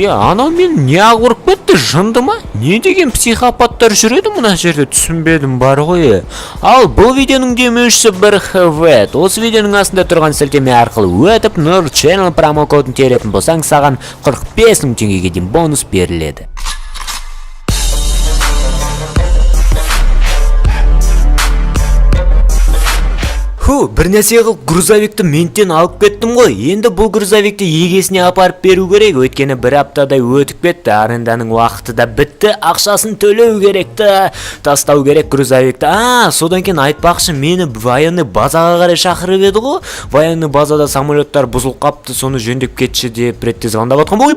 Анау мен не ағырып кетті, жынды ма? Не деген психопаттар жүреді мына жерде, түсінбедім бар ғой. Ал бұл видеоның демеушісі бір хвет. Осы видеоның астында тұрған сілтеме арқылы өтіп Нұр Channel промокодын теретін болсаң, саған 45 мың теңгеге дейін бонус беріледі. Бір нәрсе қылып грузовикті ментен алып кеттім ғой. Енді бұл грузовикті егесіне апарып беру керек. Өйткені бір аптадай өтіп кетті. Аренданың уақыты да бітті. Ақшасын төлеу керекті. Тастау керек грузовикті. Содан кейін айтпақшы, мені военный базаға қарай шақырып еді ғой. Военный базада самолеттар бұзылып қапты, соны жөндеп кетші деп ретте звондап отқан. Ой,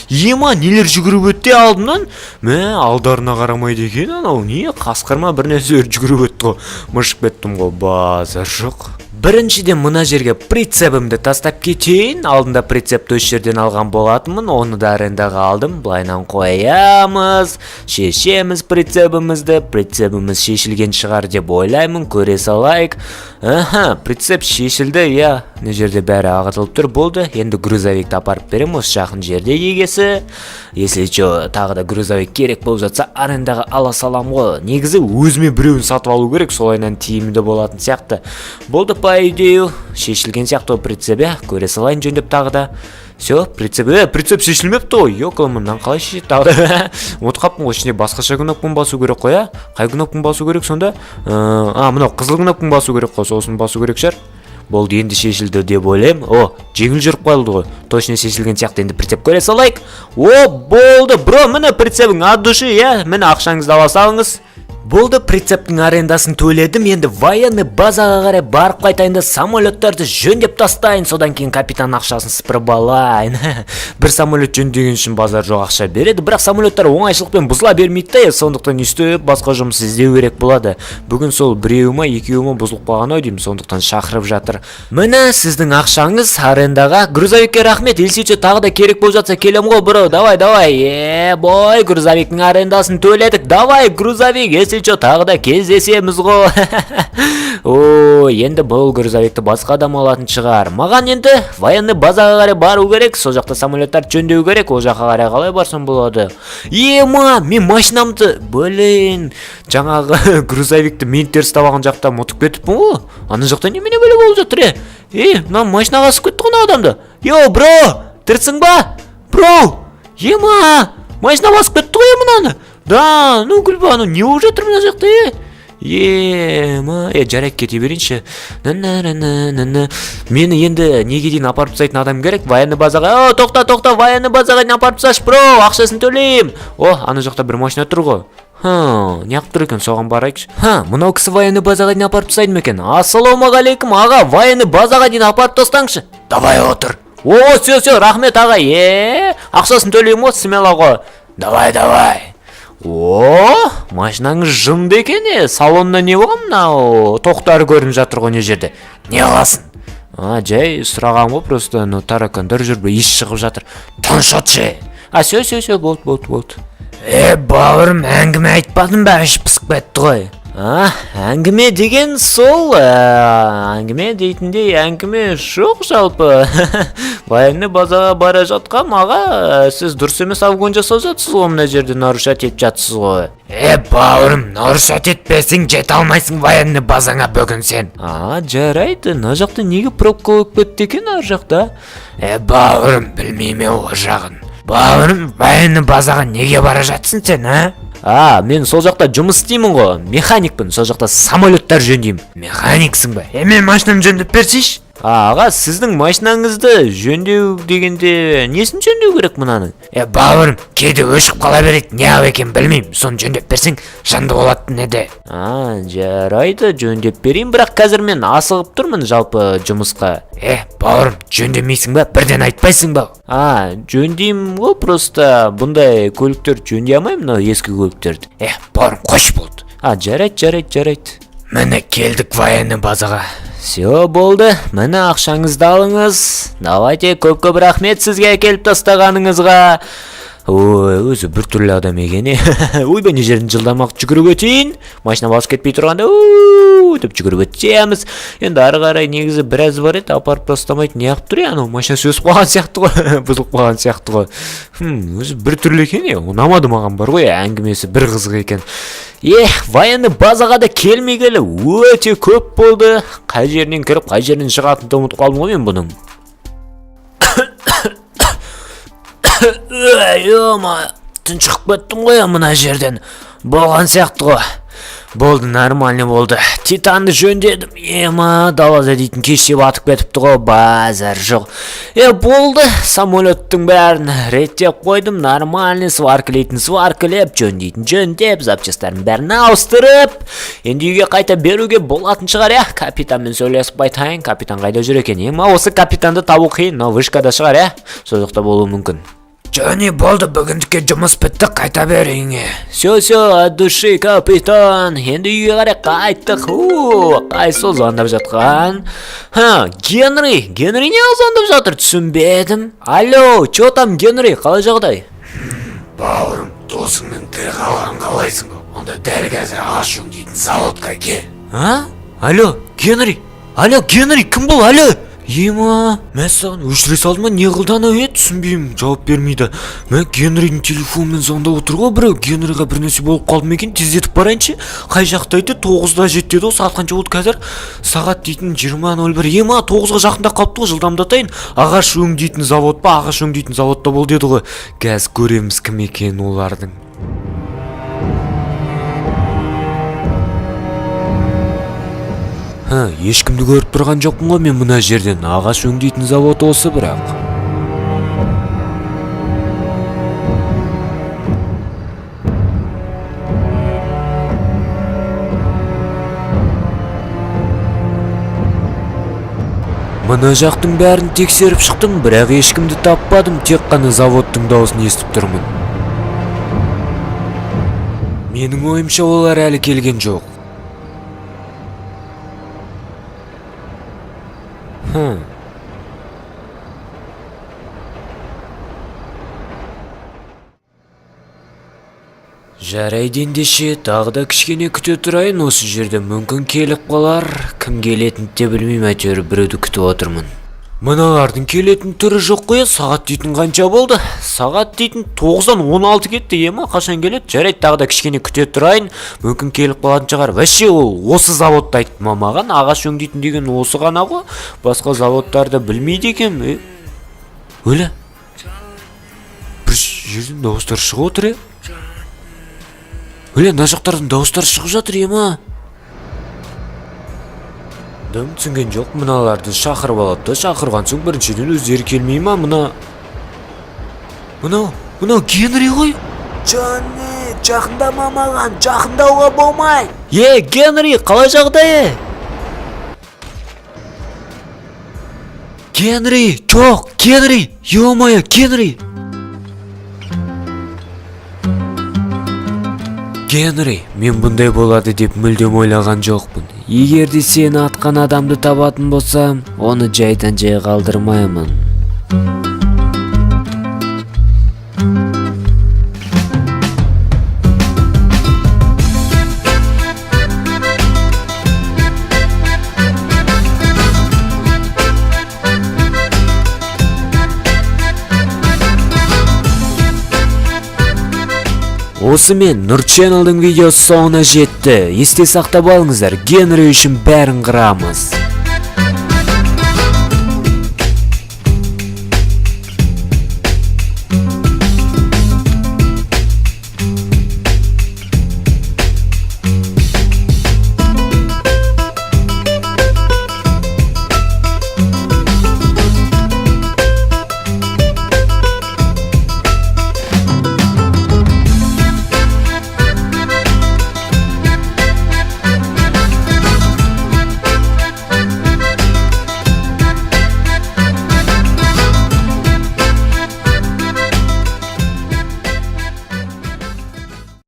ема, нелер жүгіріп өтті алдымнан? Алдарына қарамайды екен анау. Не қасқырма бір нәрсе жүгіріп өтті ғой. Мышып кеттім ғой, жоқ. Біріншіден мына жерге прицебімді тастап кетейін. Алдында прицепті осы жерден алған болатынмын. Оны да арендаға алдым. Былайнан қоямыз. Шешеміз прицебімізді. Прицебіміз шешілген шығар деп ойлаймын. Көре салайық. Прицеп шешілді. Мына жерде бәрі ағытылып тұр. Болды. Енді грузовикті апарып берем. Осы жақын жерде егесі. Если тағы да грузовик керек болып жатса, арендаға ала салам ғой. Негізі өзіме біреуін сатып алу керек. Солайынан тиімді болатын сияқты. Болды, по идею шешілген сияқты прицеп. Көре салайын жөндеп тағы да. Все, прицеп шешілмепті ғой. Мұнан қалай шешеді тағы да. Ұмытып қаппын ғой, ішінде басқаша кнопканы басу керек қой. Қай кнопканы басу керек сонда? Мынау қызыл кнопканы басу керек қой. Сосын басу керек шығар. Болды, енді шешілді деп ойлаймын. Жеңіл жүріп қалды ғой. Точно шешілген сияқты. Енді прицеп көре салайық. Болды, бро, міне прицебің от души, міне ақшаңызды ала салыңыз. Болды, прицептің арендасын төледім. Енді военный базаға қарай барып қайтайын да самолеттарды жөндеп тастайын. Содан кейін капитан ақшасын сыпырып алайын. Бір самолет жөндеген үшін базар жоқ ақша береді. Бірақ самолеттар оңайшылықпен бұзыла бермейді. Сондықтан істеп басқа жұмыс іздеу керек болады. Бүгін сол біреуі екеуі бұзылып қалған ой деймін. Сондықтан шақырып жатыр. Міне сіздің ақшаңыз арендаға. Грузовикке рахмет. Елсече тағы да керек болып жатса келем ғой, бро. Давай. Бой, грузовиктің арендасын төледік. Давай, грузовик. Тағы да кездесеміз ғой. Енді бұл грузовикті басқа адам алатын шығар. Маған енді военный базаға қарай бару керек. Сол жақта самолеттар жөндеу керек. Ол жаққа қарай қалай барсам болады? Мен машинамды, жаңағы грузовикті менттер ұстап алған жақта ұмытып кетіппін ғой. Ана жақта немене бөле болып жатыр? Мына машинаға асып кетті ғой адамды. Бро, тірісің ба? Бро, машина басып кетті ғой мынаны. Да, гүлба, не болып жатыр мына жақта, жарайып кете берейінші. Мені енді неге дейін апарып тастайтын адам керек? Военный базаға. Тоқта, военный базаға дейін апарып тасташы, бро, ақшасын төлейм. Ана жақта бір машина тұр ғой. Неғып тұр екен, соған барайықшы. Мынау кісі военный базаға дейін апарып тастайды ма екен? Ассалаумағалейкум, аға, военный базаға дейін апарып тастаңшы. Давай отыр. Все, рахмет, аға. Ақшасын төлейм ғой, смело ғой. Давай. Машинаңыз жынды екен, салонда не болған мынау? Тоқтары көрініп жатыр ғой не жерде. Не аласың? Жай сұраған ғой, просто таракандар жүр, еш шығып жатыр. Тоншотшы. Все, болды. Бауырым, әңгіме айтпадың ба, іш пысып кетті ғой. Әңгіме деген сол, әңгіме дейтіндей әңгіме жоқ жалпы. Военный базаға бара жатқам, аға, сіз дұрыс емес алгон жасап жатсыз ғой, мына жерде нарушать етіп жатсыз ғой. Бауырым, нарушать етпесің, жете алмайсың военный базаңа бүгін сен. Жарайды, мына жақта неге пробка болып кетті екен ар жақта? Бауырым, білмейме ол жағын. Бауырым, военный базаға неге бара жатсың сен, мен сол жақта жұмыс істеймін ғой, механикпін, сол жақта самолеттар жөндеймін. Механиксің ба? Мен машинамды жөндеп берсейші? Аға, сіздің машинаңызды жөндеу дегенде несін жөндеу керек мұнаның? Бауырым, кейде өшіп қала береді, не ау екен білмеймін, соны жөндеп берсең жанды болатын еді. Жарайды, жөндеп берейін, бірақ қазір мен асығып тұрмын жалпы жұмысқа. Бауырым, жөндемейсің ба? Бірден айтпайсың ба? Жөндеймін ғой, просто бұндай көліктер жөндей алмаймын, мынау ескі көліктерді. Бауырым, қош болды. Жарайды. Міне келдік военный базаға. Все болды, міне ақшаңызды алыңыз. Давайте, көп рахмет сізге әкеліп тастағаныңызға. Ой, өзі бір түрлі адам екен. Ойбай, не жерін жылдамақ жүгіріп өтейін. Машина басып кетпей тұрғанда деп жүгіріп өтеміз. Енді ары қарай негізі біраз бар еді, апарып тастамайды. Не қылып тұр анау машинасы өсіп қалған сияқты ғой, бұзылып қалған сияқты ғой. Өзі бір түрлі екен, ұнамады маған бар ғой, әңгімесі бір қызық екен. Военный базаға да келмегелі өте көп болды. Қай жерінен кіріп, қай жерінен шығатынды ұмытып қалдым ғой мен бұның. Тұншығып кеттім ғой мына жерден. Болған сияқты ғой. Болды, нормальный болды. Титанды жөндедім. Далада дейтін кеште батып кетіпті ғой, базар жоқ. Болды, самолеттің бәрін реттеп қойдым. Нормальный, сваркілейтін сваркілеп, жөндейтін жөндеп, запчастарын бәрін ауыстырып. Енді үйге қайта беруге болатын шығар, капитанмен сөйлесіп айтайын. Капитан қайда жүр екен? Осы капитанды табу қиын, но вышкада шығар, сол жақта болуы мүмкін. Жөне болды, бүгіндікке жұмыс бітті, қайта беріңе. Все, от души, капитан. Енді үйге қарай қайттық. Қай сол звондап жатқан? Генри не звондап жатыр, түсінбедім. Алло, чё там, Генри, қалай жағдай? Бауырым, досыңның тірі қалғанын қалайсың ба? Онда дәл қазір ағаш өңдейтін заводқа кел. Алло, Генри, кім бұл, алло? Мен саған өшіре салдым, не қылды анау түсінбеймін, жауап бермейді. Мен Генридің телефонымен звондап отыр ғой біреу. Генриға бір нәрсе болып қалды ма екен, тездетіп барайыншы. Қай жақта еді? 9-да жетті еді, сағат қанша болды қазір? Сағат дейтін 20:01. 9-ға жақында қалыпты ғой, жылдамдатайын. Ағаш өңдейтін завод па? Ағаш өңдейтін заводта болды еді ғой. Қазір көреміз кім екенін олардың. Ешкімді көріп тұрған жоқпын ғой мен мына жерден. Ағаш өңдейтін завод осы бірақ. Мына жақтың бәрін тексеріп шықтым, бірақ ешкімді таппадым, тек қана заводтың дауысын естіп тұрмын. Менің ойымша олар әлі келген жоқ. Жарайды ендеше, тағы да кішкене күте тұрайын осы жерде, мүмкін келіп қалар. Кім келетінді де білмеймін, әйтеуір біреуді күтіп отырмын. Мыналардың келетін түрі жоқ қой, сағат дейтін қанша болды? Сағат дейтін 9-дан 16 кетті, қашан келеді? Жарайды, тағы да кішкене күте тұрайын, мүмкін келіп қалатын шығар. Вообще ол осы заводты айтты маған, ағаш өңдейтін деген осы ғана ғой, басқа заводтарды білмейді екен. Өлі? Бір жерден дауыстар шығып отыр, Өлі, мына жақтардан дауыстар шығып жатыр, Дым түсінген жоқ, мыналарды шақырып алады. Шақырған соң біріншіден өздері келмей ма? Мынау Генри ғой? Джонни, жақындама маған, жақындауға болмай. Генри, қалай жағдайы? Генри, жоқ, Генри, Генри. Генри, мен бұндай болады деп мүлдем ойлаған жоқпын. Егер де сені атқан адамды табатын болсам, оны жайдан жай қалдырмаймын. Осымен Нұр Channel'дың видеосы соңына жетті. Есте сақтап алыңыздар, Генри үшін бәрін қырамыз.